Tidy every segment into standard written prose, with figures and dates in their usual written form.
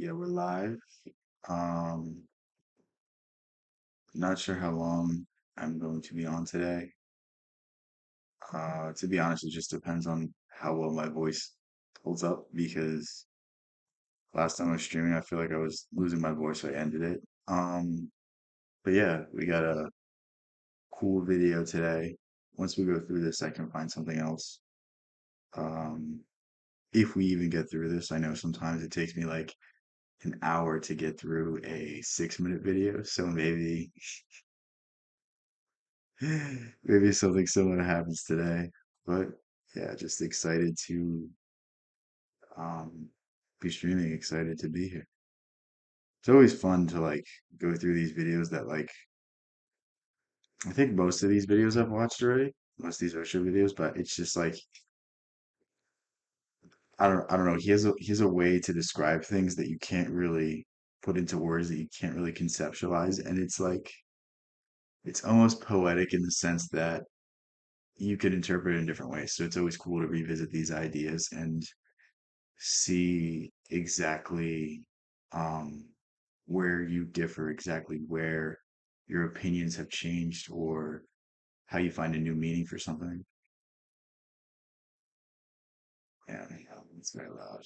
Yeah, we're live. Um, Not sure how long I'm going to be on today. To be honest, it just depends on how well my voice holds up because last time I was streaming, I feel like I was losing my voice, so I ended it. But yeah, we got a cool video today. Once we go through this, I can find something else. Um, if we even get through this, I know sometimes it takes me like an hour to get through a 6-minute video, so maybe something similar happens today. But yeah, just excited to um be streaming, excited to be here. It's always fun to like go through these videos that like I think most of these videos I've watched already, most of these Osho videos, but it's just like I don't know. He has a way to describe things that you can't really put into words that you can't really conceptualize. And it's like it's almost poetic in the sense that you could interpret it in different ways. So it's always cool to revisit these ideas and see exactly um, where you differ, exactly where your opinions have changed, or how you find a new meaning for something. Yeah, it's very loud.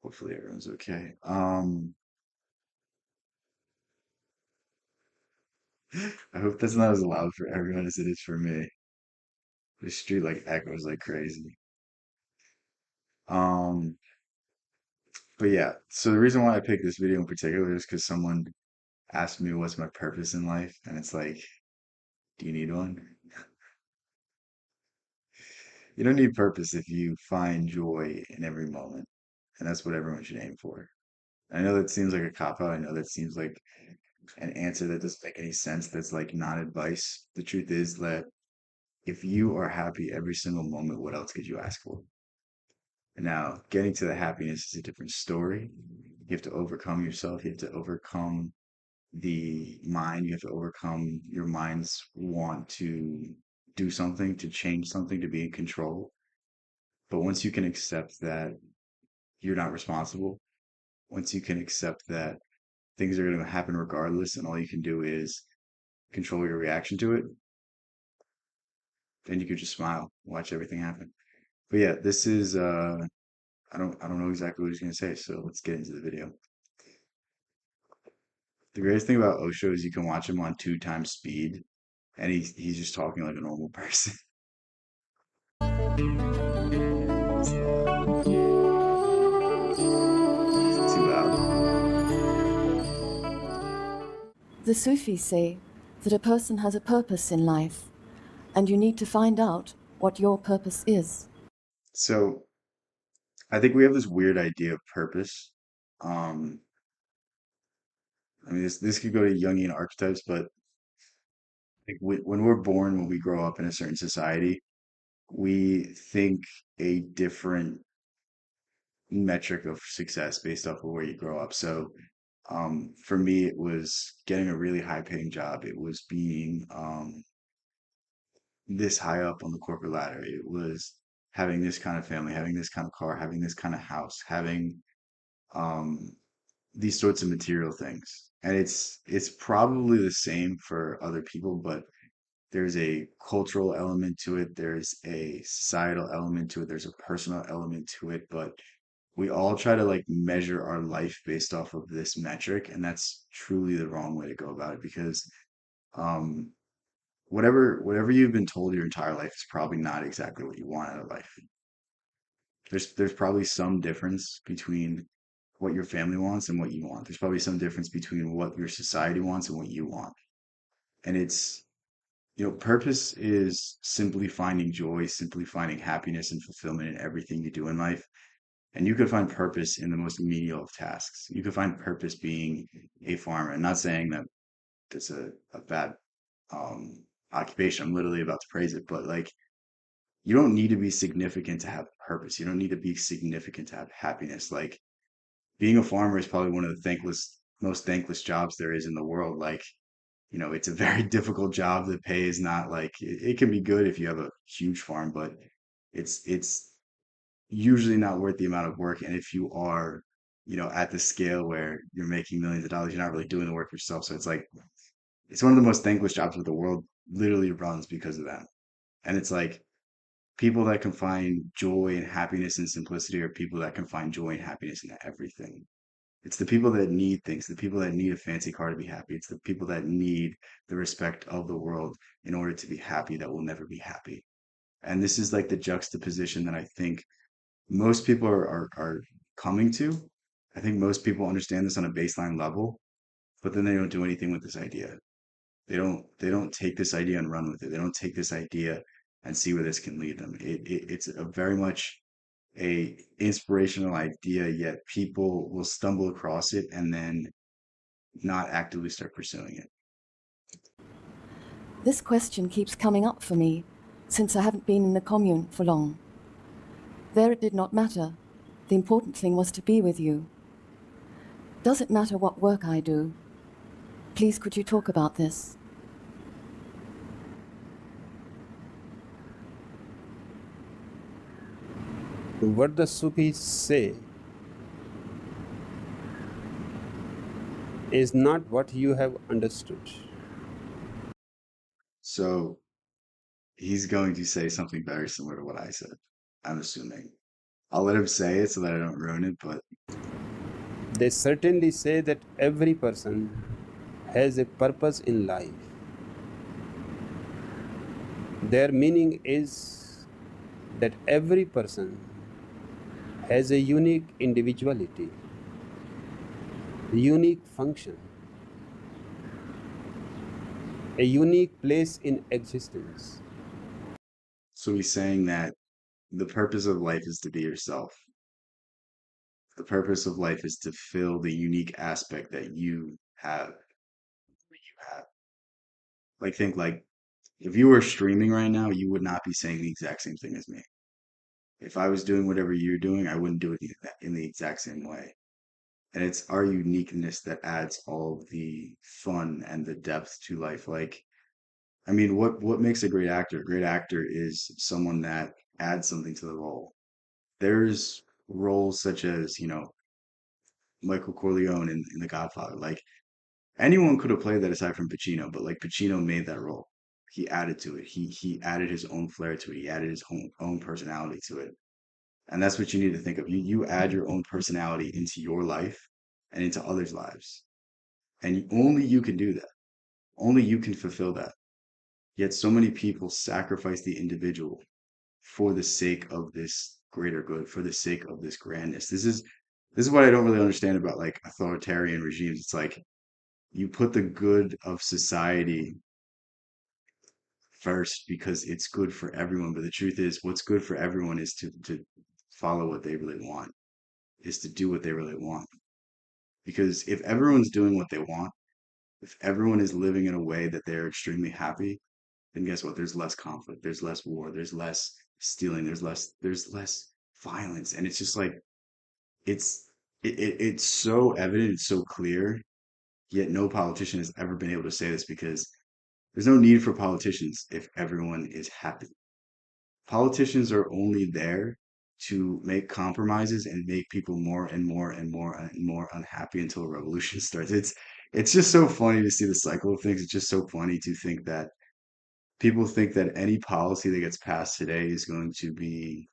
Hopefully everyone's okay. I hope that's not as loud for everyone as it is for me. The street like echoes like crazy. Um, but yeah, so the reason why I picked this video in particular is because someone asked me what's my purpose in life, and it's like, do you need one? You don't need purpose if you find joy in every moment. And that's what everyone should aim for. I know that seems like a cop out. I know that seems like an answer that doesn't make any sense. That's like not advice. The truth is that if you are happy every single moment, what else could you ask for? And now, getting to the happiness is a different story. You have to overcome yourself. You have to overcome the mind. You have to overcome your mind's want to do something, to change something, to be in control. But once you can accept that you're not responsible, once you can accept that things are going to happen regardless and all you can do is control your reaction to it, then you could just smile, watch everything happen. But yeah, this is I don't know exactly what he's going to say, so let's get into the video. The greatest thing about Osho is you can watch him on 2 times speed and he's just talking like a normal person. It's too loud. The Sufis say that a person has a purpose in life, and you need to find out what your purpose is. So I think we have this weird idea of purpose. Um, I mean, this could go to Jungian archetypes, but like when we're born, when we grow up in a certain society, we think a different metric of success based off of where you grow up. So, for me, it was getting a really high paying job. It was being this high up on the corporate ladder. It was having this kind of family, having this kind of car, having this kind of house, having um, these sorts of material things. And it's probably the same for other people, but there's a cultural element to it, there's a societal element to it, there's a personal element to it, but we all try to like measure our life based off of this metric, and that's truly the wrong way to go about it because um whatever you've been told your entire life is probably not exactly what you want out of life. There's probably some difference between what your family wants and what you want. There's probably some difference between what your society wants and what you want. And it's purpose is simply finding joy, simply finding happiness and fulfillment in everything you do in life. And you could find purpose in the most menial of tasks. You could find purpose being a farmer. I'm not saying that it's a bad um, occupation. I'm literally about to praise it, but like you don't need to be significant to have purpose. You don't need to be significant to have happiness. Like being a farmer is probably one of the most thankless jobs there is in the world. Like, it's a very difficult job. The pay is not like it can be good if you have a huge farm, but it's usually not worth the amount of work. And if you are, at the scale where you're making millions of dollars, you're not really doing the work yourself. So it's like it's one of the most thankless jobs in the world literally runs because of them. And it's like people that can find joy and happiness and simplicity are people that can find joy and happiness in everything. It's the people that need things, the people that need a fancy car to be happy. It's the people that need the respect of the world in order to be happy that will never be happy. And this is like the juxtaposition that I think most people are coming to. I think most people understand this on a baseline level, but then they don't do anything with this idea. They don't take this idea and run with it. They don't take this idea and see where this can lead them. It's a very much a inspirational idea, yet people will stumble across it and then not actively start pursuing it. This question keeps coming up for me since I haven't been in the commune for long. There it did not matter. The important thing was to be with you. Does it matter what work I do? Please, could you talk about this? What the Sufis say is not what you have understood. So he's going to say something very similar to what I said, I'm assuming. I'll let him say it so that I don't ruin it, but They certainly say that every person has a purpose in life. Their meaning is that every person has a unique individuality, unique function, a unique place in existence. so he's saying that the purpose of life is to be yourself. The purpose of life is to fill the unique aspect that you have. You have. Like think like if you were streaming right now, you would not be saying the exact same thing as me. If I was doing whatever you're doing, I wouldn't do it in the exact same way. And it's our uniqueness that adds all the fun and the depth to life. Like, I mean, what makes a great actor? A great actor is someone that adds something to the role. There's roles such as, Michael Corleone in The Godfather. Like anyone could have played that aside from Pacino, but like Pacino made that role. He added to it. He added his own flair to it. He added his own personality to it. And that's what you need to think of. You add your own personality into your life and into others' lives. And only you can do that. Only you can fulfill that. Yet so many people sacrifice the individual for the sake of this greater good, for the sake of this grandness. This is what I don't really understand about like authoritarian regimes. It's like you put the good of society first because it's good for everyone. But the truth is, what's good for everyone is to follow what they really want, is to do what they really want. Because if everyone's doing what they want, if everyone is living in a way that they're extremely happy, then guess what? There's less conflict, there's less war, there's less stealing, there's less violence. And it's just like it's so evident, it's so clear, yet no politician has ever been able to say this because there's no need for politicians if everyone is happy. Politicians are only there to make compromises and make people more and more and more and more unhappy until a revolution starts. It's just so funny to see the cycle of things. It's just so funny to think that people think that any policy that gets passed today is going to be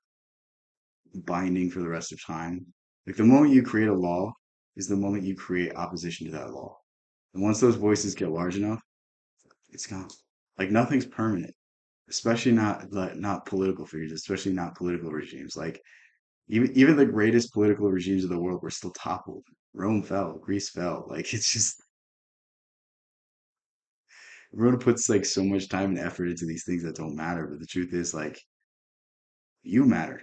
binding for the rest of time. Like the moment you create a law is the moment you create opposition to that law. And once those voices get large enough, it's gone. Like nothing's permanent, especially not political figures, especially not political regimes. Like even the greatest political regimes of the world were still toppled. Rome fell, Greece fell. Like it's just everyone puts like so much time and effort into these things that don't matter. But the truth is, like, you matter.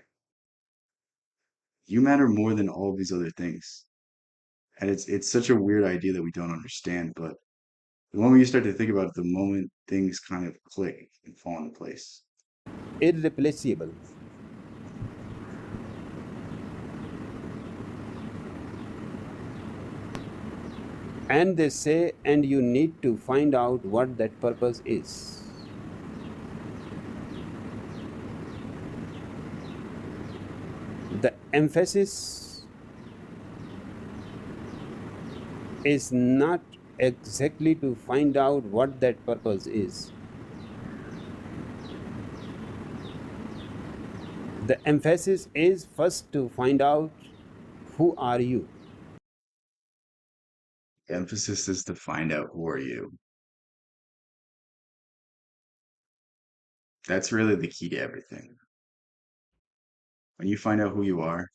You matter more than all of these other things. And it's such a weird idea that we don't understand. But the moment you start to think about it, the moment things kind of click and fall into place. Irreplaceable. And they say, and you need to find out what that purpose is. emphasis is not exactly to find out what that purpose is. The emphasis is first to find out who are you. Emphasis is to find out who are you. That's really the key to everything. When you find out who you are,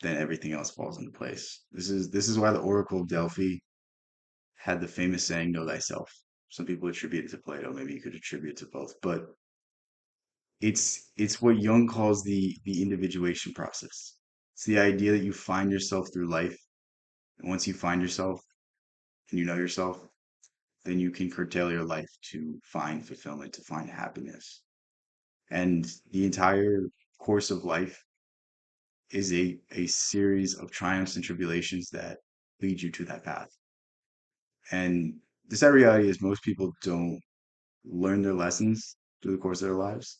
then everything else falls into place. This is why the Oracle of Delphi had the famous saying, "Know thyself." Some people attribute it to Plato. Maybe you could attribute it to both, but it's what Jung calls the individuation process. It's the idea that you find yourself through life, and once you find yourself and you know yourself, then you can curtail your life to find fulfillment, to find happiness. And the entire course of life is a series of triumphs and tribulations that lead you to that path. And the sad reality is most people don't learn their lessons through the course of their lives.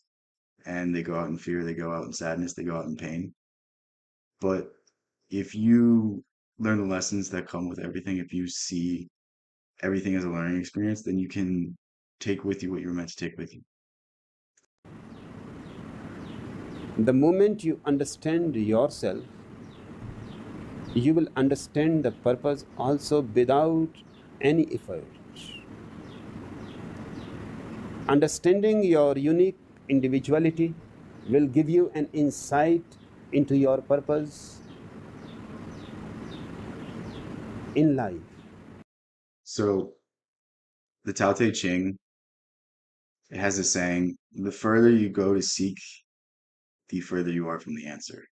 And they go out in fear, they go out in sadness, they go out in pain. But if you learn the lessons that come with everything, if you see everything as a learning experience, then you can take with you what you're meant to take with you. The moment you understand yourself, you will understand the purpose also without any effort. Understanding your unique individuality will give you an insight into your purpose in life. So the Tao Te Ching, it has a saying, the further you go to seek, the further you are from the answer.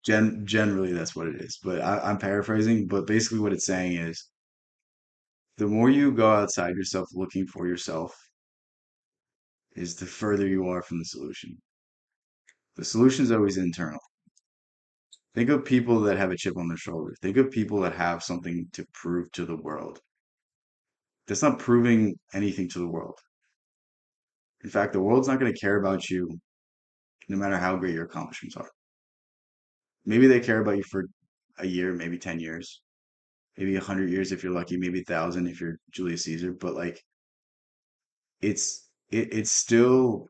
Generally, that's what it is. But I'm paraphrasing, but basically what it's saying is the more you go outside yourself looking for yourself, is the further you are from the solution. The solution is always internal. Think of people that have a chip on their shoulder. Think of people that have something to prove to the world. That's not proving anything to the world. In fact, the world's not going to care about you no matter how great your accomplishments are. Maybe they care about you for a year, maybe 10 years, maybe 100 years if you're lucky, maybe 1,000 if you're Julius Caesar. But like, it's still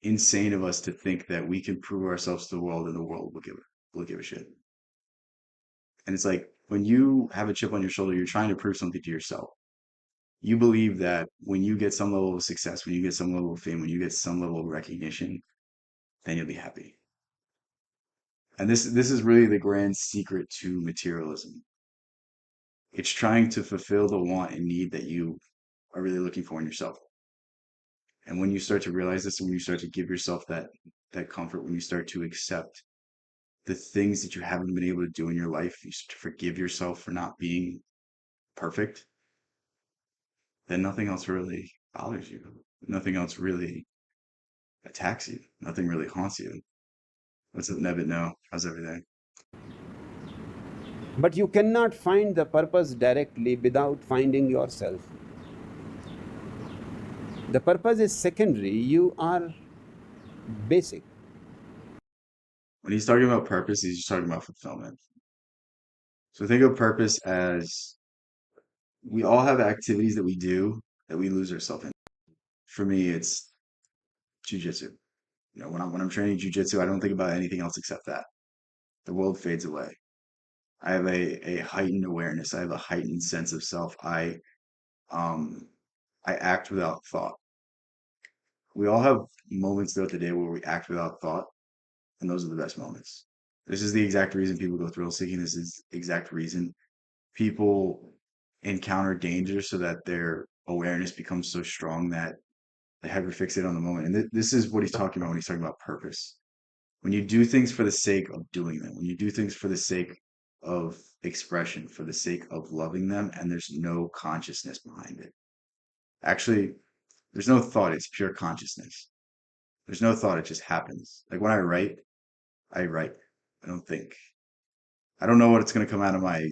insane of us to think that we can prove ourselves to the world and the world will give a shit. And it's like when you have a chip on your shoulder, you're trying to prove something to yourself. You believe that when you get some level of success, when you get some level of fame, when you get some level of recognition, then you'll be happy. And this is really the grand secret to materialism. It's trying to fulfill the want and need that you are really looking for in yourself. And when you start to realize this, and when you start to give yourself that comfort, when you start to accept the things that you haven't been able to do in your life, you start to forgive yourself for not being perfect, then nothing else really bothers you. Nothing else really attacks you. Nothing really haunts you. What's up, Nebbit? No. How's everything? But you cannot find the purpose directly without finding yourself. The purpose is secondary, you are basic. When he's talking about purpose, he's just talking about fulfillment. So think of purpose as we all have activities that we do that we lose ourselves in. For me, it's jujitsu. When I'm training jujitsu, I don't think about anything else except that. The world fades away. I have a heightened awareness. I have a heightened sense of self. Um I act without thought. We all have moments throughout the day where we act without thought, and those are the best moments. This is the exact reason people go thrill seeking. This is the exact reason people encounter danger so that their awareness becomes so strong that they hyper fixate on the moment. And this is what he's talking about when he's talking about purpose. When you do things for the sake of doing them, when you do things for the sake of expression, for the sake of loving them, and there's no consciousness behind it. Actually, there's no thought, it's pure consciousness. There's no thought, it just happens. Like when I write, I write. I don't think. I don't know what it's going to come out of my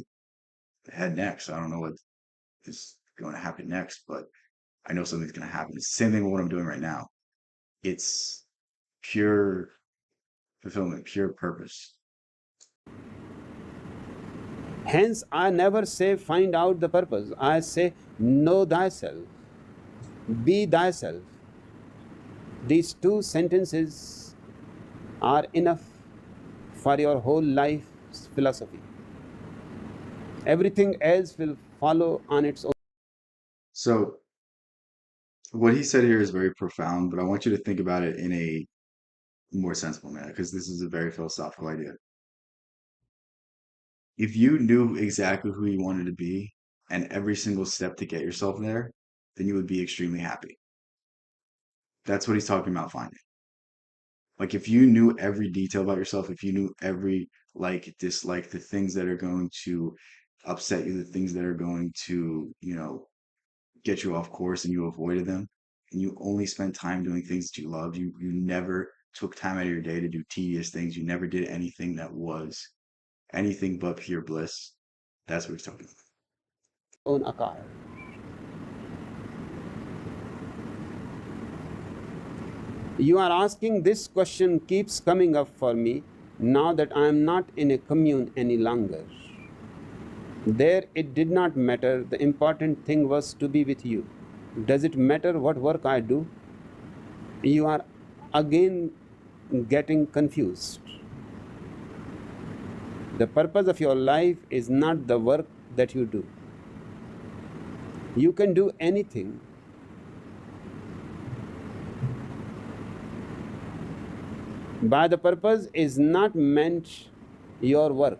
head next. I don't know what is going to happen next, but I know something's going to happen. It's the same thing with what I'm doing right now. It's pure fulfillment, pure purpose. Hence, I never say find out the purpose. I say know thyself, be thyself. These two sentences are enough for your whole life's philosophy. Everything else will follow on its own. So what he said here is very profound, but I want you to think about it in a more sensible manner because this is a very philosophical idea. If you knew exactly who you wanted to be and every single step to get yourself there, then you would be extremely happy. That's what he's talking about finding. Like if you knew every detail about yourself, if you knew every like, dislike, the things that are going to upset you, the things that are going to, get you off course and you avoided them, and you only spent time doing things that you loved, you never took time out of your day to do tedious things, you never did anything that was anything but pure bliss. That's what he's talking about. Own accord. You are asking this question keeps coming up for me now that I am not in a commune any longer. There it did not matter. The important thing was to be with you. Does it matter what work I do? You are again getting confused. The purpose of your life is not the work that you do. You can do anything. By the purpose is not meant your work.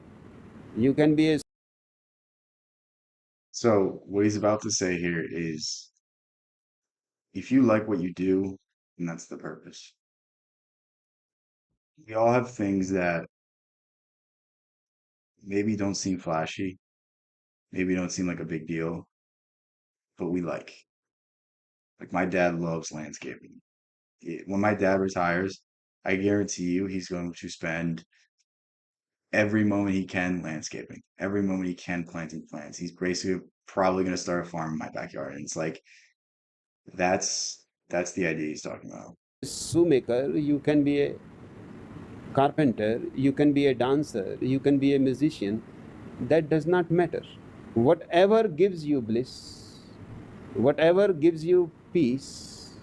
You can be a So what he's about to say here is if you like what you do, then that's the purpose. We all have things that maybe don't seem flashy, maybe don't seem like a big deal, but we like. Like my dad loves landscaping. When my dad retires, I guarantee you he's going to spend every moment he can landscaping, every moment he can planting plants. He's basically probably going to start a farm in my backyard. And it's like that's the idea he's talking about. shoemaker, you can be a carpenter, you can be a dancer, you can be a musician. That does not matter. Whatever gives you bliss, whatever gives you peace,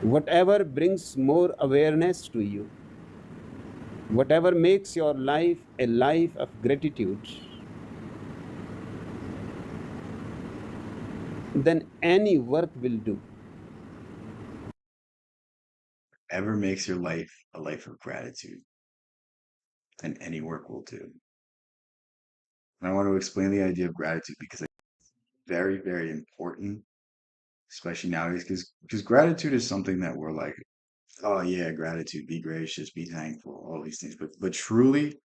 whatever brings more awareness to you, whatever makes your life a life of gratitude, then any work will do. Ever makes your life a life of gratitude, then any work will do. And I want to explain the idea of gratitude because it's very, very important, especially nowadays, because gratitude is something that we're like, oh yeah, gratitude, be gracious, be thankful, all these things. But truly,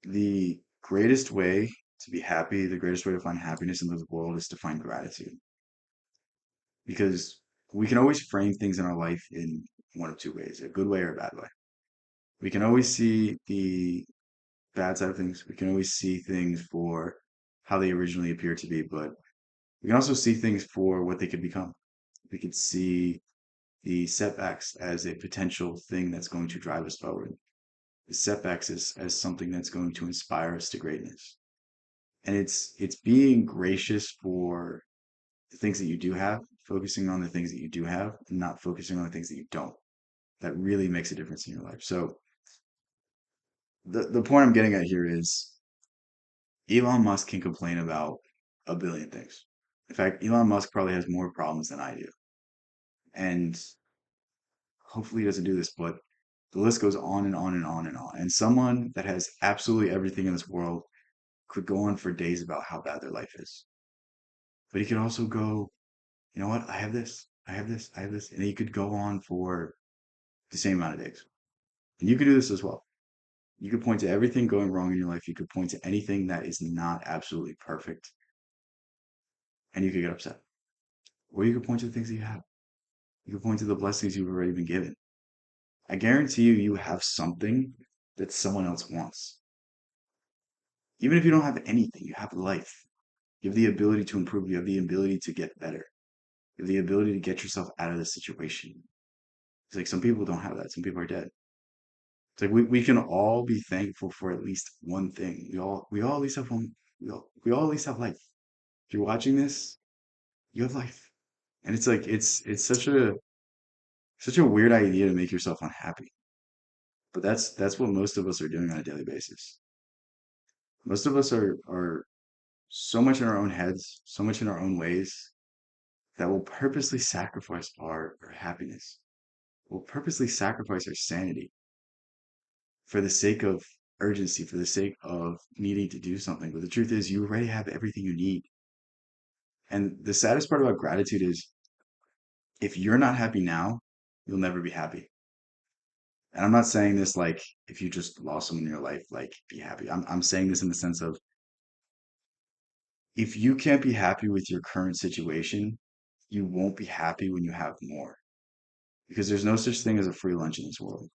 the greatest way to be happy, the greatest way to find happiness in this world is to find gratitude. Because we can always frame things in our life in one of two ways, a good way or a bad way. We can always see the bad side of things. We can always see things for how they originally appear to be, but we can also see things for what they could become. We could see the setbacks as a potential thing that's going to drive us forward. The setbacks as something that's going to inspire us to greatness. And it's being gracious for the things that you do have, focusing on the things that you do have, and not focusing on the things that you don't. That really makes a difference in your life. So the point I'm getting at here is Elon Musk can complain about a billion things. In fact, Elon Musk probably has more problems than I do. And hopefully he doesn't do this, but the list goes on and on and on and on. And someone that has absolutely everything in this world could go on for days about how bad their life is. But he could also go, you know what? I have this, I have this, I have this. And he could go on for the same amount of days. And you could do this as well. You could point to everything going wrong in your life. You could point to anything that is not absolutely perfect. And you could get upset. Or you could point to the things that you have. You could point to the blessings you've already been given. I guarantee you, you have something that someone else wants. Even if you don't have anything, you have life. You have the ability to improve. You have the ability to get better. You have the ability to get yourself out of the situation. It's like some people don't have that. Some people are dead. It's like we can all be thankful for at least one thing. We all at least have one. We all at least have life. If you're watching this, you have life, and it's like it's such a weird idea to make yourself unhappy. But that's what most of us are doing on a daily basis. Most of us are so much in our own heads, so much in our own ways that will purposely sacrifice our happiness. We'll purposely sacrifice our sanity for the sake of urgency, for the sake of needing to do something. But the truth is, you already have everything you need. And the saddest part about gratitude is if you're not happy now, you'll never be happy. And I'm not saying this like if you just lost someone in your life, like be happy. I'm saying this in the sense of if you can't be happy with your current situation, you won't be happy when you have more. Because there's no such thing as a free lunch in this world.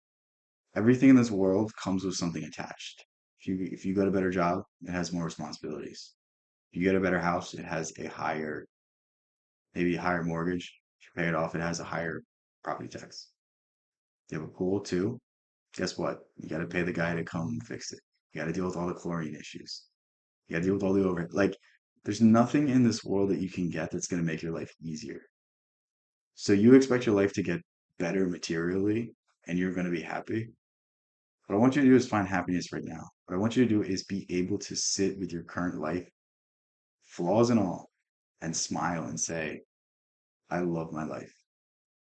Everything in this world comes with something attached. If you got a better job, it has more responsibilities. If you get a better house, it has a higher, maybe a higher mortgage. If you pay it off, it has a higher property tax. You have a pool too. Guess what? You got to pay the guy to come fix it. You got to deal with all the chlorine issues. You got to deal with all the overhead. Like, there's nothing in this world that you can get that's going to make your life easier. So you expect your life to get better materially and you're going to be happy. What I want you to do is find happiness right now. What I want you to do is be able to sit with your current life, flaws and all, and smile and say, I love my life.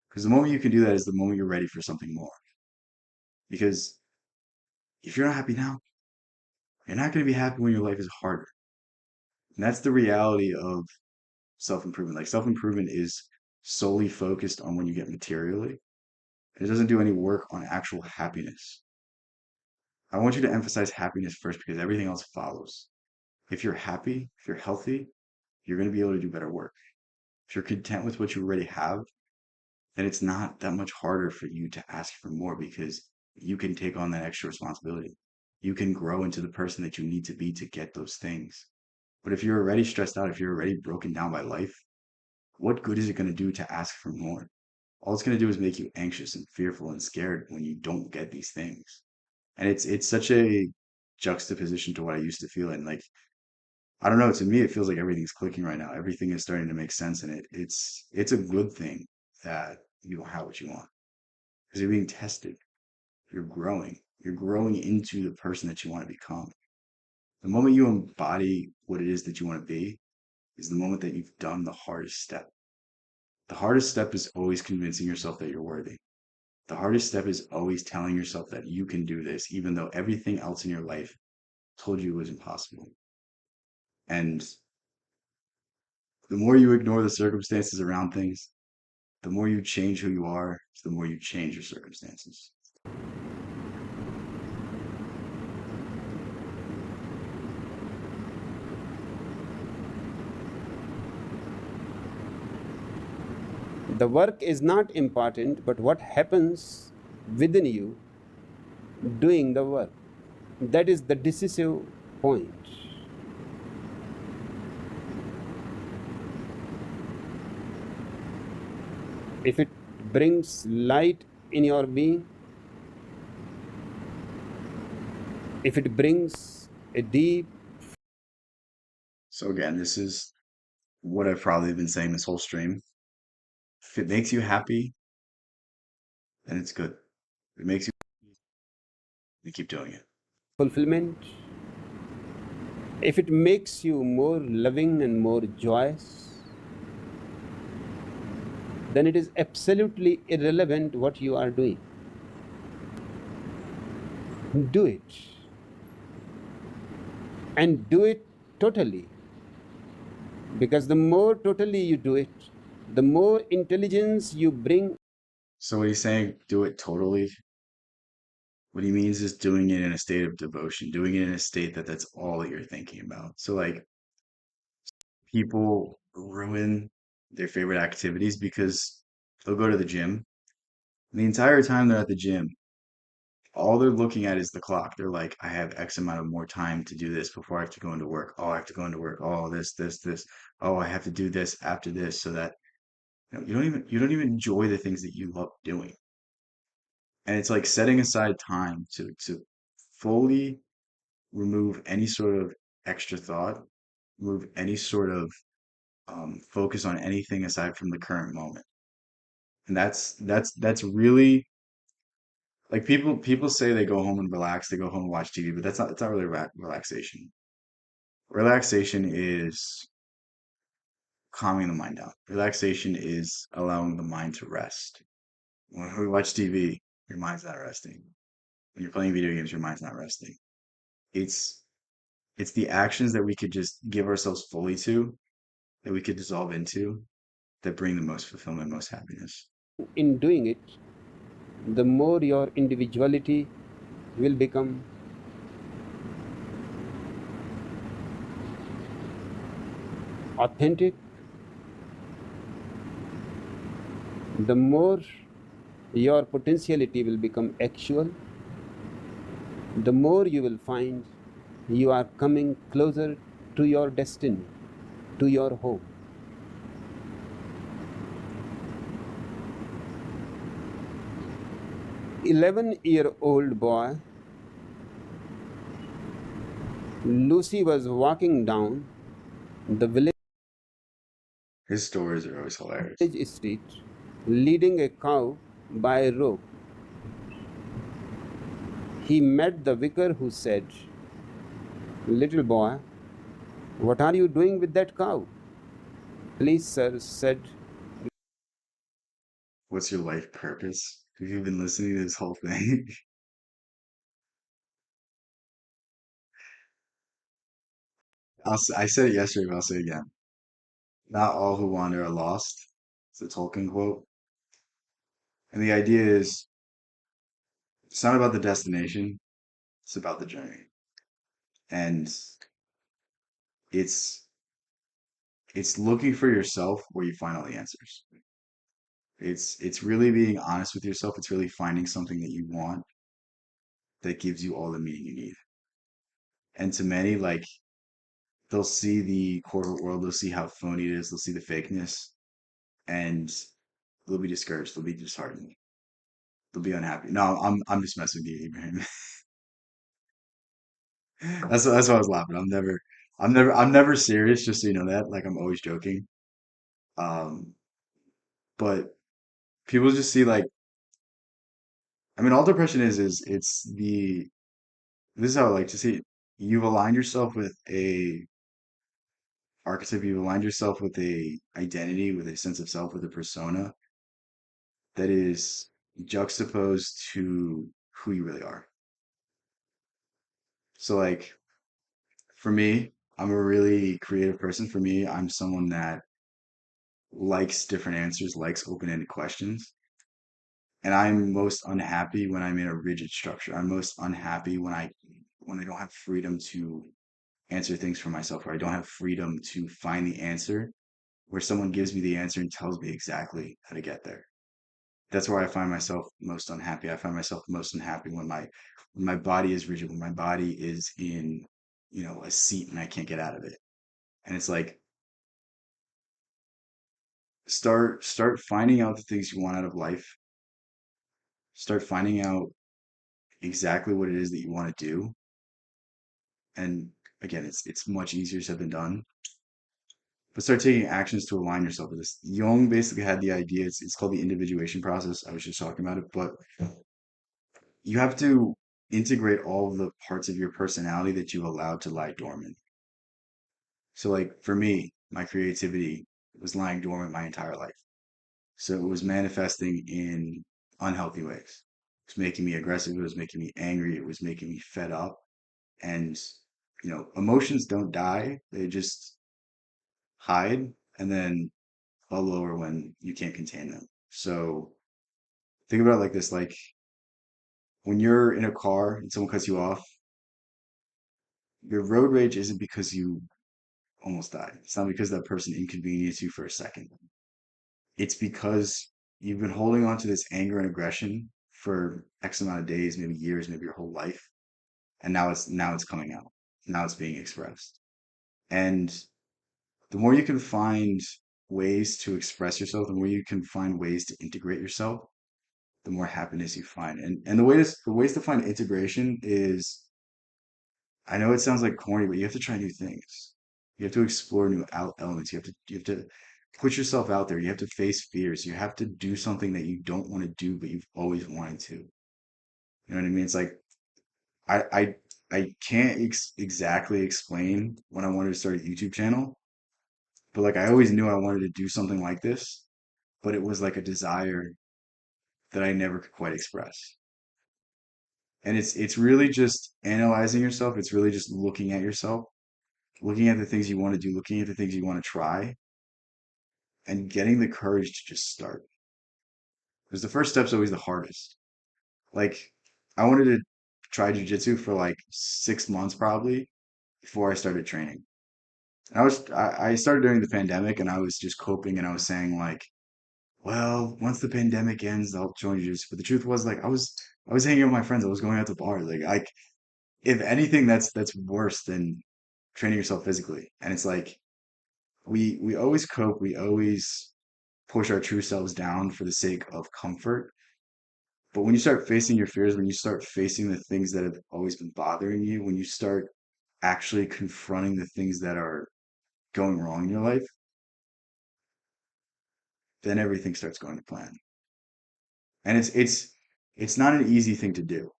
Because the moment you can do that is the moment you're ready for something more. Because if you're not happy now, you're not going to be happy when your life is harder. And that's the reality of self-improvement. Like self-improvement is solely focused on when you get materially. It doesn't do any work on actual happiness. I want you to emphasize happiness first because everything else follows. If you're happy, if you're healthy, you're going to be able to do better work. If you're content with what you already have, then it's not that much harder for you to ask for more because you can take on that extra responsibility. You can grow into the person that you need to be to get those things. But if you're already stressed out, if you're already broken down by life, what good is it going to do to ask for more? All it's going to do is make you anxious and fearful and scared when you don't get these things. And it's such a juxtaposition to what I used to feel. And like, I don't know, to me, it feels like everything's clicking right now. Everything is starting to make sense. And it's a good thing that you don't have what you want because you're being tested. You're growing. You're growing into the person that you want to become. The moment you embody what it is that you want to be is the moment that you've done the hardest step. The hardest step is always convincing yourself that you're worthy. The hardest step is always telling yourself that you can do this, even though everything else in your life told you it was impossible. And the more you ignore the circumstances around things, the more you change who you are, the more you change your circumstances. The work is not important, but what happens within you doing the work. That is the decisive point. If it brings light in your being, if it brings a deep. So, again, this is what I've probably been saying this whole stream. If it makes you happy, then it's good. If it makes you keep doing it. Fulfillment, if it makes you more loving and more joyous, then it is absolutely irrelevant what you are doing. Do it. And do it totally. Because the more totally you do it, the more intelligence you bring. So, what he's saying, do it totally. What he means is doing it in a state of devotion, doing it in a state that that's all that you're thinking about. So, like, people ruin their favorite activities because they'll go to the gym. And the entire time they're at the gym, all they're looking at is the clock. They're like, I have X amount of more time to do this before I have to go into work. Oh, I have to go into work. Oh, this. Oh, I have to do this after this so that you don't even enjoy the things that you love doing. And it's like setting aside time to fully remove any sort of extra thought, remove any sort of focus on anything aside from the current moment. And that's really like people say they go home and relax, they go home and watch TV, but that's not really relaxation. Relaxation is calming the mind down. Relaxation is allowing the mind to rest. When we watch TV, your mind's not resting. When you're playing video games, your mind's not resting. It's it's the actions that we could just give ourselves fully to, that we could dissolve into, that bring the most fulfillment, most happiness. In doing it, the more your individuality will become authentic, the more your potentiality will become actual, the more you will find you are coming closer to your destiny, to your home. 11-year-old boy, Lucy was walking down the village His stories are always hilarious. street, leading a cow by a rope. He met the vicar, who said, "Little boy, what are you doing with that cow?" "Please, sir," said. What's your life purpose? Have you been listening to this whole thing? I said it yesterday, but I'll say it again. Not all who wander are lost. It's a Tolkien quote. And the idea is it's not about the destination, it's about the journey. And it's it's looking for yourself where you find all the answers. It's really being honest with yourself. It's really finding something that you want that gives you all the meaning you need. And to many, like they'll see the corporate world, they'll see how phony it is, they'll see the fakeness, and they'll be discouraged, they'll be disheartened, they'll be unhappy. No, I'm just messing with you, Ibrahim. That's why I was laughing. I'm never serious, just so you know that. Like I'm always joking. Um, but people just see like I mean all depression is it's the this is how I like to see it. You've aligned yourself with a archetype, you've aligned yourself with a identity, with a sense of self, with a persona that is juxtaposed to who you really are. So like for me, I'm a really creative person. For me, I'm someone that likes different answers, likes open-ended questions. And I'm most unhappy when I'm in a rigid structure. I'm most unhappy when I don't have freedom to answer things for myself, or I don't have freedom to find the answer, where someone gives me the answer and tells me exactly how to get there. That's where I find myself most unhappy. I find myself most unhappy when my body is rigid, when my body is in, you know, a seat and I can't get out of it. And it's like start finding out the things you want out of life. Start finding out exactly what it is that you want to do. And again, it's much easier said than done. But start taking actions to align yourself with this. Jung basically had the idea, it's called the individuation process. I was just talking about it, but you have to integrate all of the parts of your personality that you allowed to lie dormant. So like for me, my creativity was lying dormant my entire life. So it was manifesting in unhealthy ways. It was making me aggressive, it was making me angry, it was making me fed up. And you know, emotions don't die, they just hide and then fall lower when you can't contain them. So think about it like this, like when you're in a car and someone cuts you off, your road rage isn't because you almost died. It's not because that person inconvenienced you for a second. It's because you've been holding on to this anger and aggression for X amount of days, maybe years, maybe your whole life, and now it's coming out. Now it's being expressed. And the more you can find ways to express yourself, the more you can find ways to integrate yourself, the more happiness you find. And the ways to find integration is, I know it sounds like corny, but you have to try new things. You have to explore new elements. You have to put yourself out there. You have to face fears. You have to do something that you don't want to do, but you've always wanted to. You know what I mean? It's like I I I can't exactly explain when I wanted to start a YouTube channel, but like I always knew I wanted to do something like this, but it was like a desire that I never could quite express. And it's really just analyzing yourself. It's really just looking at yourself, looking at the things you want to do, looking at the things you want to try, and getting the courage to just start. Because the first step's always the hardest. Like I wanted to try jujitsu for like 6 months probably before I started training. I started during the pandemic and I was just coping and I was saying like, well, once the pandemic ends, I'll join jiu-jitsu. But the truth was like I was hanging out with my friends. I was going out to bars. Like if anything, that's worse than training yourself physically. And it's like we always cope, we always push our true selves down for the sake of comfort. But when you start facing your fears, when you start facing the things that have always been bothering you, when you start actually confronting the things that are going wrong in your life, then everything starts going to plan. And it's not an easy thing to do.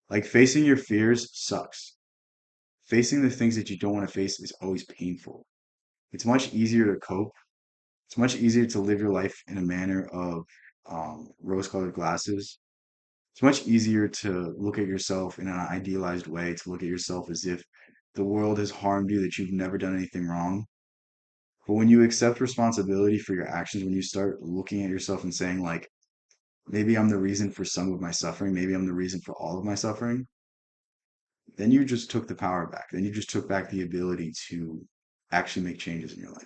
Like facing your fears sucks. Facing the things that you don't want to face is always painful. It's much easier to cope. It's much easier to live your life in a manner of rose-colored glasses. It's much easier to look at yourself in an idealized way, to look at yourself as if the world has harmed you, that you've never done anything wrong. But when you accept responsibility for your actions, when you start looking at yourself and saying, like, maybe I'm the reason for some of my suffering, maybe I'm the reason for all of my suffering, then you just took the power back. Then you just took back the ability to actually make changes in your life.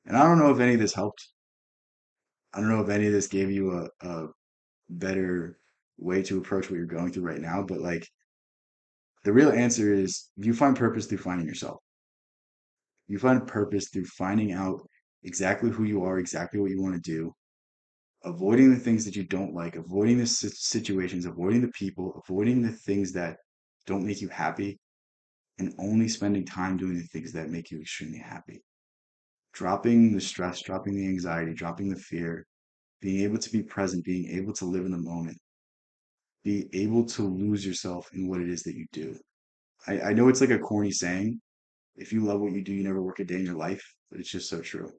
And I don't know if any of this helped. I don't know if any of this gave you a better way to approach what you're going through right now, but like the real answer is you find purpose through finding yourself. You find purpose through finding out exactly who you are, exactly what you want to do, avoiding the things that you don't like, avoiding the situations, avoiding the people, avoiding the things that don't make you happy, and only spending time doing the things that make you extremely happy. Dropping the stress, dropping the anxiety, dropping the fear, being able to be present, being able to live in the moment, be able to lose yourself in what it is that you do. I know it's like a corny saying, if you love what you do, you never work a day in your life, but it's just so true.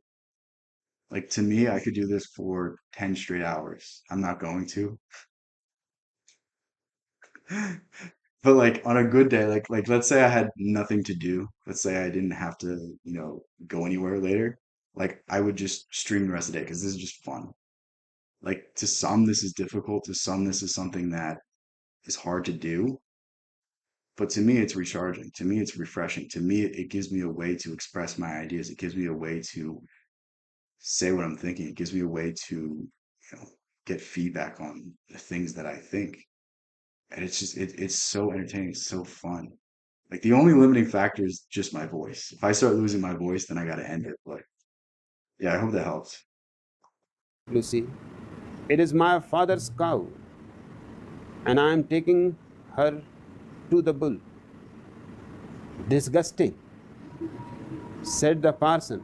Like to me, I could do this for 10 straight hours. I'm not going to. But like on a good day, like let's say I had nothing to do. Let's say I didn't have to, go anywhere later. Like I would just stream the rest of the day because this is just fun. Like to some, this is difficult. To some, this is something that is hard to do. But to me, it's recharging. To me, it's refreshing. To me, it gives me a way to express my ideas. It gives me a way to say what I'm thinking. It gives me a way to, get feedback on the things that I think. And it's just it's so entertaining, it's so fun. Like the only limiting factor is just my voice. If I start losing my voice, then I gotta end it. But yeah, I hope that helps. Lucy. It is my father's cow, and I am taking her to the bull. Disgusting, said the parson.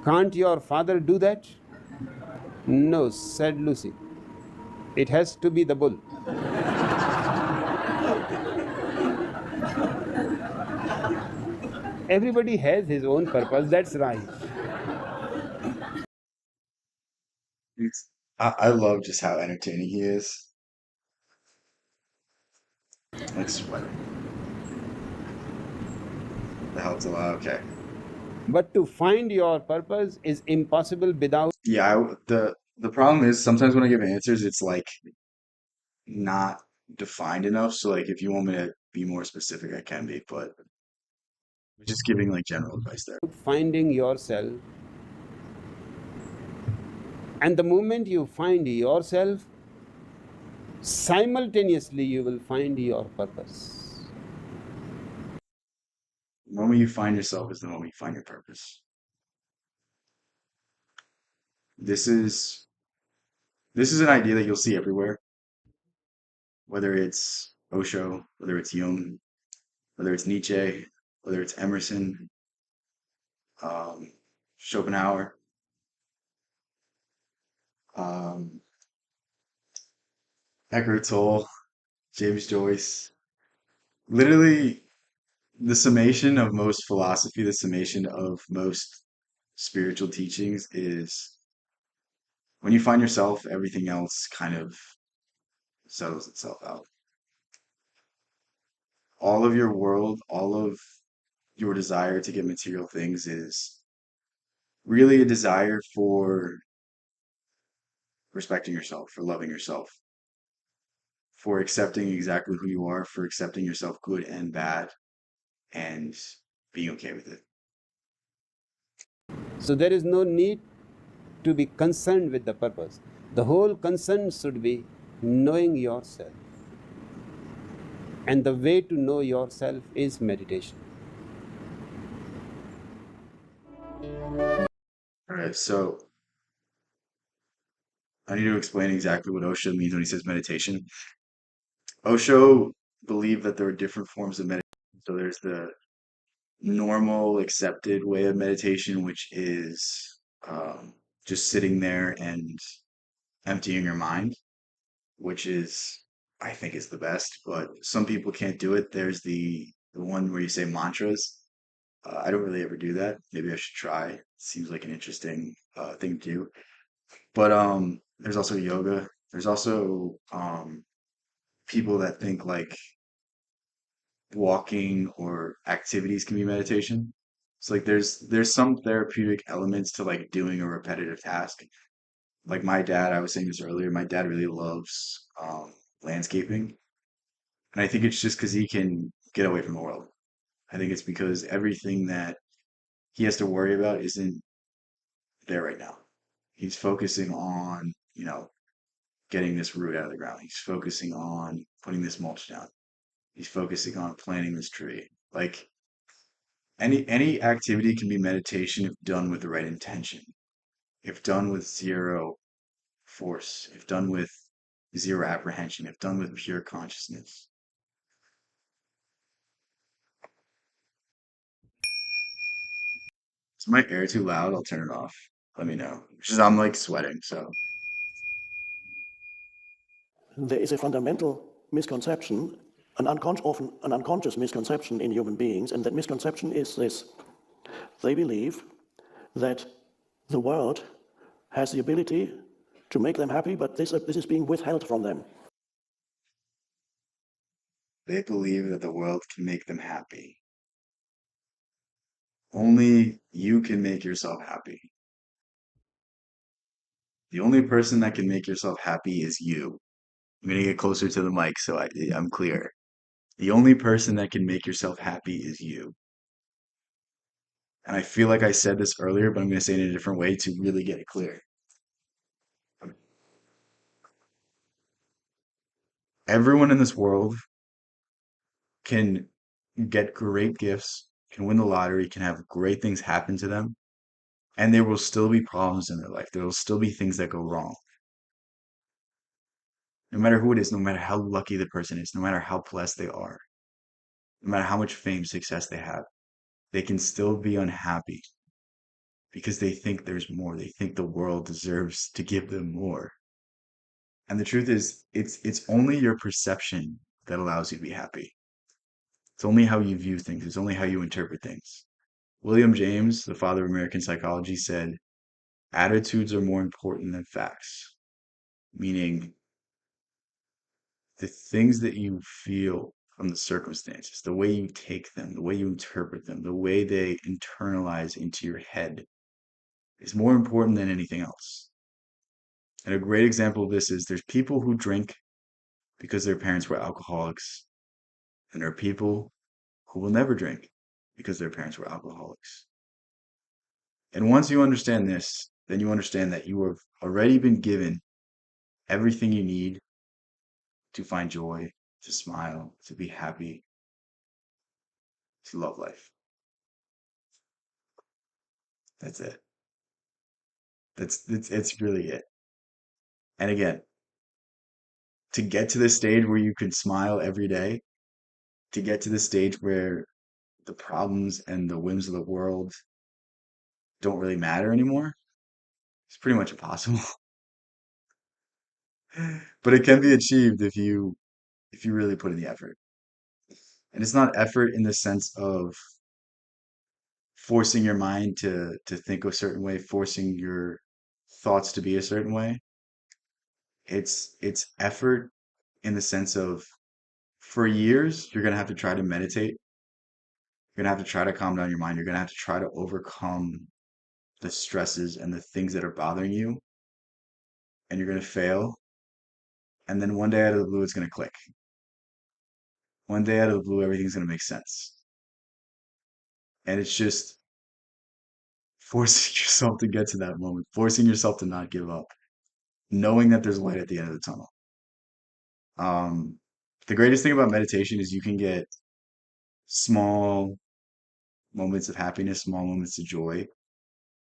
Can't your father do that? No, said Lucy. It has to be the bull. Everybody has his own purpose, that's right. I love just how entertaining he is. I'm like sweating. That helps a lot. Okay. But to find your purpose is impossible without. Yeah, the problem is sometimes when I give answers, it's like not defined enough. So like if you want me to be more specific, I can be, but I'm just giving like general advice there. Finding yourself. And the moment you find yourself, simultaneously you will find your purpose. The moment you find yourself is the moment you find your purpose. This is This is an idea that you'll see everywhere, whether it's Osho, whether it's Jung, whether it's Nietzsche, whether it's Emerson, um, Schopenhauer, um, Eckhart Tolle, James Joyce. Literally, the summation of most philosophy, the summation of most spiritual teachings is when you find yourself, everything else kind of settles itself out. All of your world, all of your desire to get material things is really a desire for respecting yourself, for loving yourself, for accepting exactly who you are, for accepting yourself good and bad, and being okay with it. So there is no need to be concerned with the purpose. The whole concern should be knowing yourself. And the way to know yourself is meditation. All right, so I need to explain exactly what Osho means when he says meditation. Osho believed that there are different forms of meditation. So there's the normal, accepted way of meditation, which is just sitting there and emptying your mind, which is, I think, is the best. But some people can't do it. There's the one where you say mantras. I don't really ever do that. Maybe I should try. Seems like an interesting thing to do. But there's also yoga. There's also people that think like walking or activities can be meditation. So like there's some therapeutic elements to like doing a repetitive task. Like my dad, I was saying this earlier, my dad really loves landscaping. And I think it's just because he can get away from the world. I think it's because everything that he has to worry about isn't there right now. He's focusing on, getting this root out of the ground. He's focusing on putting this mulch down. He's focusing on planting this tree. Like any activity can be meditation if done with the right intention, if done with zero force, if done with zero apprehension, if done with pure consciousness. Is my air too loud? I'll turn it off. Let me know. Just I'm like sweating, so There is a fundamental misconception, often an unconscious misconception in human beings, and that misconception is this. They believe that the world has the ability to make them happy, but this is being withheld from them. they believe that the world can make them happy. Only you can make yourself happy. The only person that can make yourself happy is you. I'm gonna get closer to the mic so I'm clear. The only person that can make yourself happy is you. And I feel like I said this earlier, but I'm gonna say it in a different way to really get it clear. Everyone in this world can get great gifts, can win the lottery, can have great things happen to them, and there will still be problems in their life. There will still be things that go wrong. No matter who it is, no matter how lucky the person is, no matter how blessed they are, no matter how much fame, success they have, they can still be unhappy because they think there's more. They think the world deserves to give them more. And the truth is, it's only your perception that allows you to be happy. It's only how you view things. It's only how you interpret things. William James, the father of American psychology, said, attitudes are more important than facts, meaning the things that you feel from the circumstances, the way you take them, the way you interpret them, the way they internalize into your head is more important than anything else. And a great example of this is there's people who drink because their parents were alcoholics, and there are people who will never drink because their parents were alcoholics. And once you understand this, then you understand that you have already been given everything you need to find joy, to smile, to be happy, to love life. That's it. It's really it. And again, to get to this stage where you can smile every day, to get to the stage where the problems and the whims of the world don't really matter anymore, it's pretty much impossible. But it can be achieved if you really put in the effort. And it's not effort in the sense of forcing your mind to think a certain way, forcing your thoughts to be a certain way. It's effort in the sense of for years you're gonna have to try to meditate. You're gonna have to try to calm down your mind. You're gonna have to try to overcome the stresses and the things that are bothering you, and you're gonna fail. And then one day out of the blue, it's gonna click. One day out of the blue, everything's gonna make sense. And it's just forcing yourself to get to that moment, forcing yourself to not give up, knowing that there's light at the end of the tunnel. Um, the greatest thing about meditation is you can get small moments of happiness, small moments of joy,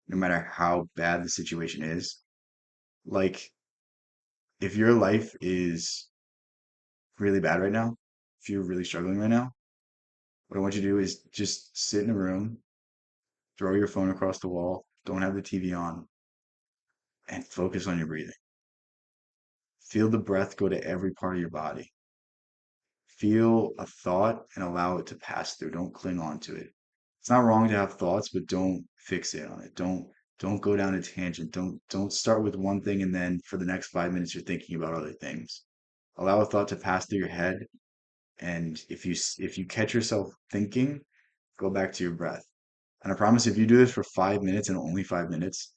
no matter how bad the situation is. Like, if your life is really bad right now, if you're really struggling right now, what I want you to do is just sit in a room, throw your phone across the wall, don't have the TV on, and focus on your breathing. Feel the breath go to every part of your body. Feel a thought and allow it to pass through. Don't cling on to it. It's not wrong to have thoughts, but don't fixate on it. Don't go down a tangent. Don't start with one thing and then for the next 5 minutes you're thinking about other things. Allow a thought to pass through your head, and if you catch yourself thinking, go back to your breath. And I promise if you do this for 5 minutes and only 5 minutes,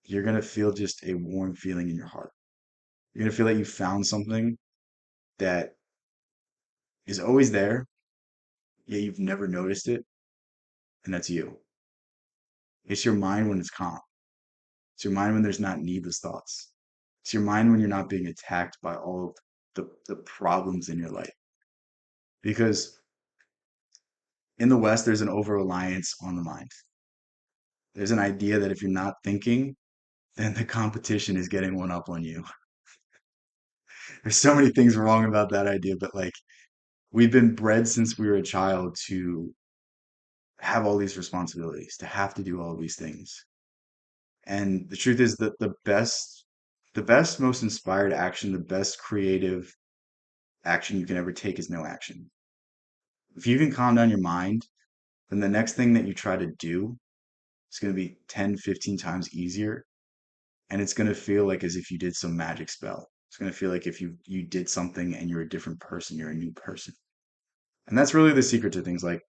you're gonna feel just a warm feeling in your heart. You're gonna feel like you found something that is always there, yet you've never noticed it, and that's you. It's your mind when it's calm. It's your mind when there's not needless thoughts. It's your mind when you're not being attacked by all of the problems in your life. Because in the West, there's an over reliance on the mind. There's an idea that if you're not thinking, then the competition is getting one up on you. There's so many things wrong about that idea, but like we've been bred since we were a child to have all these responsibilities, to have to do all these things. And the truth is that the best, most inspired action, the best creative action you can ever take is no action. If you can calm down your mind, then the next thing that you try to do is going to be 10, 15 times easier. And it's going to feel like as if you did some magic spell. It's going to feel like if you did something and you're a different person, you're a new person. And that's really the secret to things. Like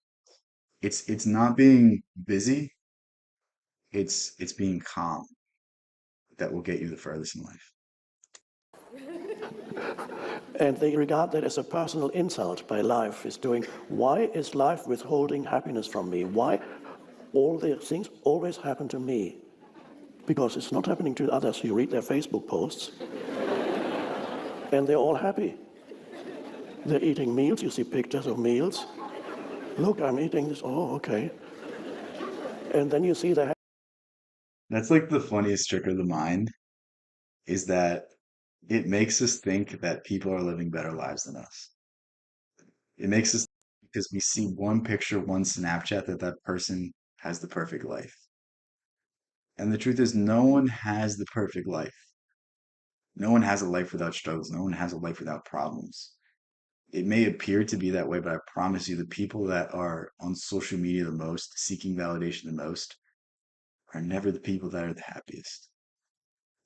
it's not being busy, it's being calm that will get you the furthest in life. And they regard that as a personal insult by life is doing. Why is life withholding happiness from me? Why all the things always happen to me? Because it's not happening to others. You read their Facebook posts, and they're all happy. They're eating meals. You see pictures of meals. Look, I'm eating this. Oh, okay. And then you see the That's like the funniest trick of the mind is that it makes us think that people are living better lives than us. It makes us because we see one picture, one Snapchat that that person has the perfect life. And the truth is, no one has the perfect life. No one has a life without struggles. No one has a life without problems. It may appear to be that way, but I promise you, the people that are on social media the most, seeking validation the most, are never the people that are the happiest.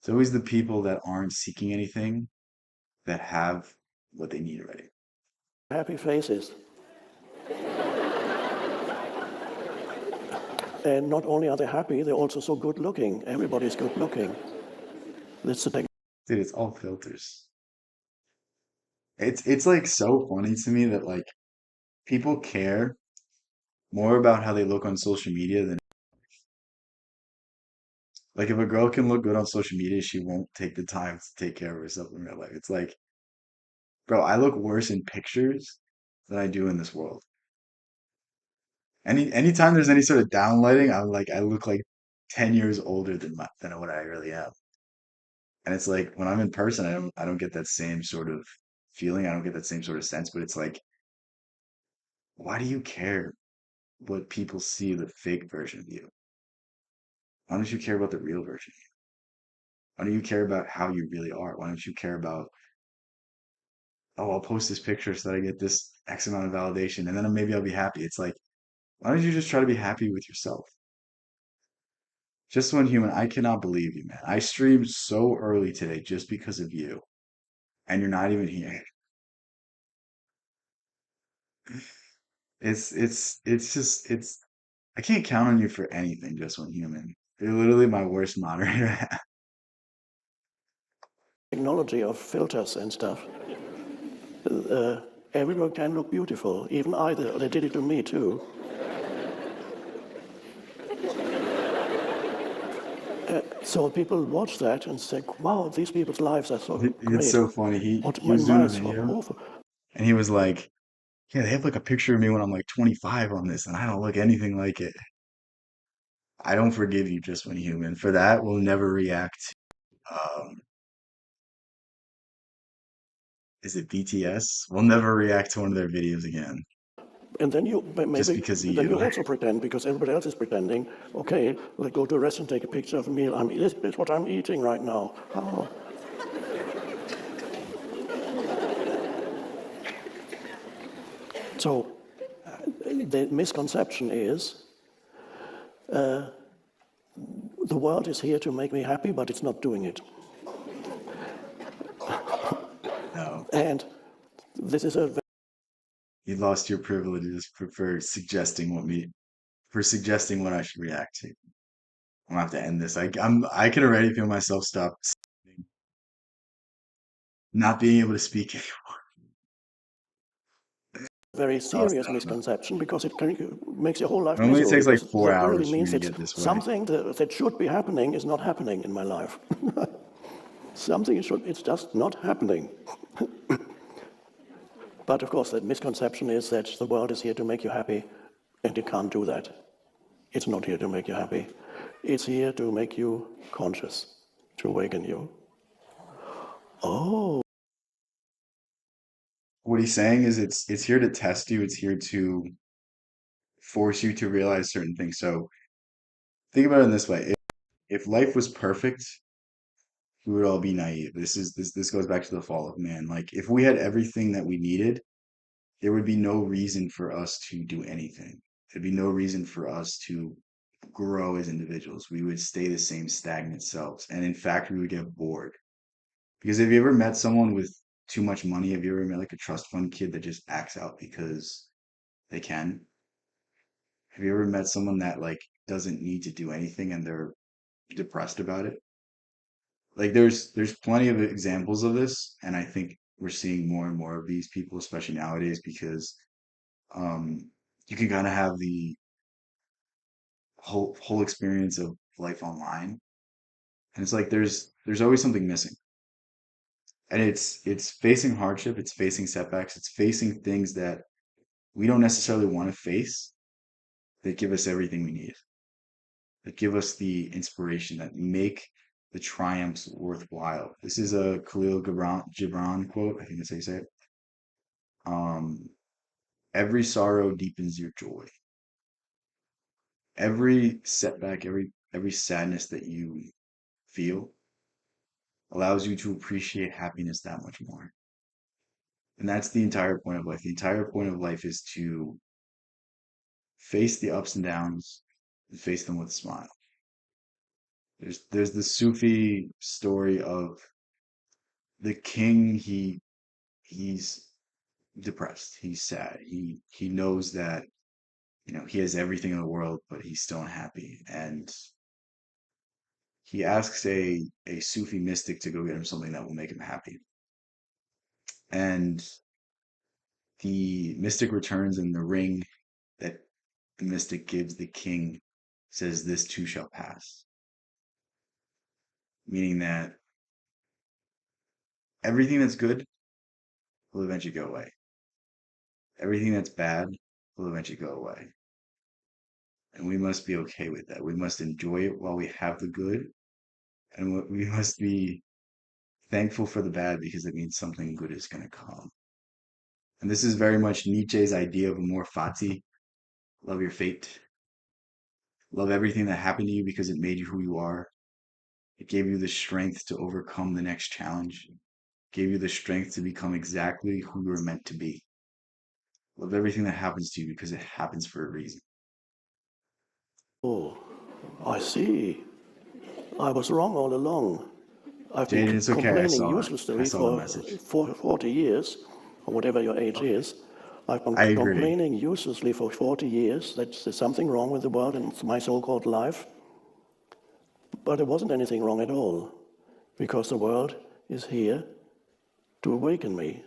It's always the people that aren't seeking anything that have what they need already. happy faces. And not only are they happy, they're also so good looking. Everybody's good looking. That's the Dude, it's all filters. It's like so funny to me that like people care more about how they look on social media than like if a girl can look good on social media, she won't take the time to take care of herself in real life. It's like, bro, I look worse in pictures than I do in this world. Anytime there's any sort of downlighting, I'm like I look like 10 years older than what I really am. And it's like when I'm in person, I don't get that same sort of feeling. I don't get that same sort of sense, but it's like, why do you care what people see of the fake version of you? Why don't you care about the real version? Why don't you care about how you really are? Why don't you care about, oh, I'll post this picture so that I get this X amount of validation and then maybe I'll be happy. It's like, why don't you just try to be happy with yourself? Just one human, I cannot believe you, man. I streamed so early today just because of you, and you're not even here. It's just I can't count on you for anything, just one human. You're literally my worst moderator. Technology of filters and stuff. Everyone can look beautiful. Even I, they did it to me too. So people watch that and say, wow, these people's lives are so It's great. so funny. What He was doing mine a is so video awful. and he was like, yeah, they have like a picture of me when I'm like 25 on this, and I don't look anything like it. I don't forgive you, just one human. For that, we'll never react. Um, is it BTS? We'll never react to one of their videos again, And then you just maybe because of then you you. also pretend because everybody else is pretending. Okay, let's go to a restaurant, take a picture of a meal. This is what I'm eating right now. Oh. So the misconception is the world is here to make me happy, but it's not doing it. No, And this is a you lost your privileges for suggesting what I should react to. I'm gonna have to end this. I can already feel myself stop not being able to speak anymore. very Lost serious out on misconception because it makes your whole life Normally it miserable takes like because it 4 hours literally for me means to that get this way. something that should be happening is not happening in my life. Something should, it's just not happening. But of course, the misconception is that the world is here to make you happy, and it can't do that. It's not here to make you happy. It's here to make you conscious, to awaken you. Oh, What he's saying is it's here to test you. It's here to force you to realize certain things. So think about it in this way. If life was perfect, we would all be naive. This goes back to the fall of man. Like if we had everything that we needed, there would be no reason for us to do anything. There'd be no reason for us to grow as individuals. We would stay the same stagnant selves. And in fact, we would get bored. Because have you ever met someone with too much money? Have you ever met like a trust fund kid that just acts out because they can? Have you ever met someone that like doesn't need to do anything and they're depressed about it? Like there's plenty of examples of this, and I think we're seeing more and more of these people, especially nowadays, because um you can kind of have the whole experience of life online, and it's like there's always something missing, and it's facing hardship, it's facing setbacks, it's facing things that we don't necessarily want to face that give us everything we need, that give us the inspiration that make the triumphs worthwhile. This is a Gibran quote. I think that's how you say it. Um, every sorrow deepens your joy. Every setback, every sadness that you feel allows you to appreciate happiness that much more. And that's the entire point of life. The entire point of life is to face the ups and downs and face them with a smile. There's the Sufi story of the king. He's depressed. He's sad. He knows that, he has everything in the world, but he's still unhappy. And he asks a Sufi mystic to go get him something that will make him happy. And the mystic returns, and the ring that the mystic gives the king says, "This too shall pass." Meaning that everything that's good will eventually go away. Everything that's bad will eventually go away. And we must be okay with that. We must enjoy it while we have the good, and we must be thankful for the bad because it means something good is going to come. And this is very much Nietzsche's idea of amor fati, love your fate. Love everything that happened to you because it made you who you are. It gave you the strength to overcome the next challenge. It gave you the strength to become exactly who you were meant to be. Love everything that happens to you because it happens for a reason. Oh, I see. I was wrong all along. I've been Jaden, it's okay. complaining I uselessly saw the for, message. for 40 years, or whatever your age is. I've been I agree. complaining uselessly for 40 years that there's something wrong with the world and my so-called life. But there wasn't anything wrong at all, because the world is here to awaken me.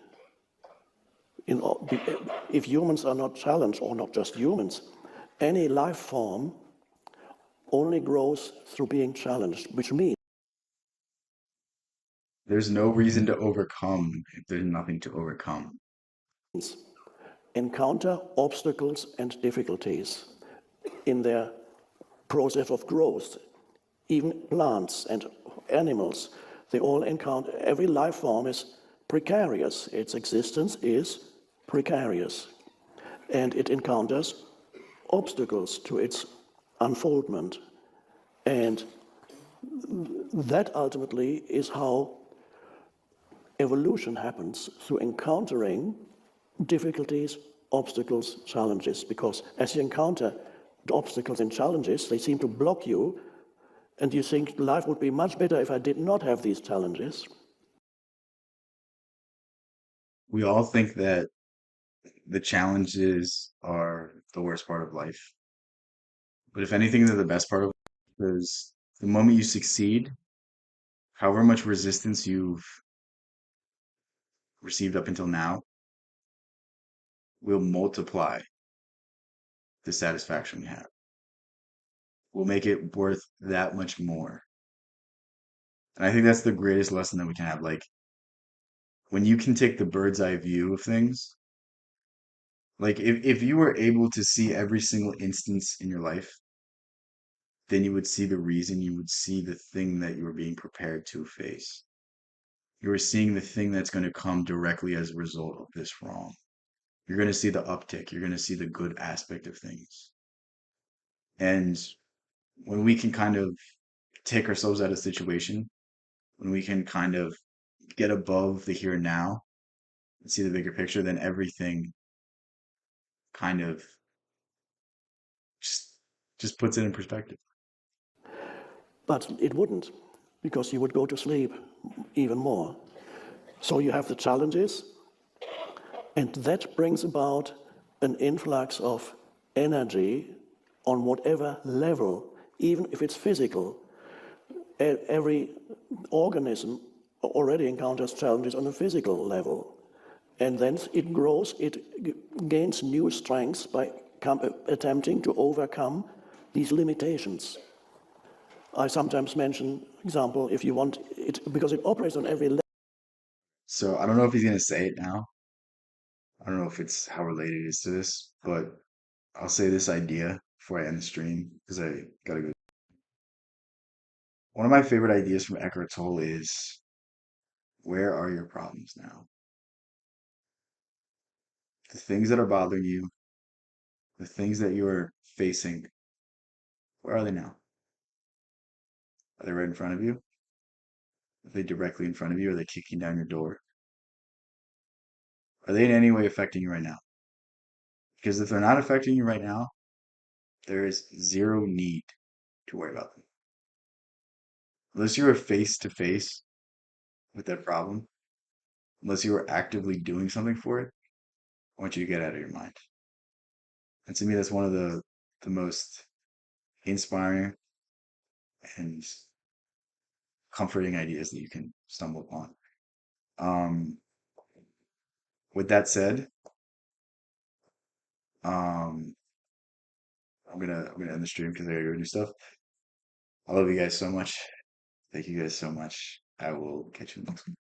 If humans are not challenged, or not just humans, any life form only grows through being challenged, which means There's no reason to overcome if there's nothing to overcome. encounter obstacles and difficulties in their process of growth. Even plants and animals, they all encounter, every life form is precarious. Its existence is precarious. And it encounters obstacles to its unfoldment. And that ultimately is how evolution happens, through encountering difficulties, obstacles, challenges. Because as you encounter the obstacles and challenges, they seem to block you, and you think life would be much better if I did not have these challenges. We all think that the challenges are the worst part of life. But if anything, they're the best part of life because the moment you succeed, however much resistance you've received up until now will multiply the satisfaction you have. Will make it worth that much more. And I think that's the greatest lesson that we can have. Like when you can take the bird's eye view of things, like if you were able to see every single instance in your life, then you would see the reason, you would see the thing that you were being prepared to face. You are seeing the thing that's going to come directly as a result of this wrong. You're going to see the uptick, you're going to see the good aspect of things. And when we can kind of take ourselves out of situation, when we can kind of get above the here and now and see the bigger picture, then everything kind of just just puts it in perspective. But it wouldn't, because you would go to sleep even more. So you have the challenges, and that brings about an influx of energy on whatever level, even if it's physical. Every organism already encounters challenges on a physical level. And then it grows, it gains new strengths by attempting to overcome these limitations. I sometimes mention, example, if you want it, because it operates on every level. So I don't know if he's gonna say it now. I don't know if it's how related it is to this, but I'll say this idea before I end the stream because I gotta go. One of my favorite ideas from Eckhart Tolle is where are your problems now? The things that are bothering you, the things that you're facing, where are they now? Are they right in front of you? Are they directly in front of you? Are they kicking down your door? Are they in any way affecting you right now? Because if they're not affecting you right now, there is zero need to worry about them. Unless you are face to face with that problem, unless you are actively doing something for it, I want you to get out of your mind. And to me, that's one of the most inspiring and comforting ideas that you can stumble upon. Um, with that said, um, I'm gonna end the stream because I gotta go do stuff. I love you guys so much. Thank you guys so much. I will catch you next week.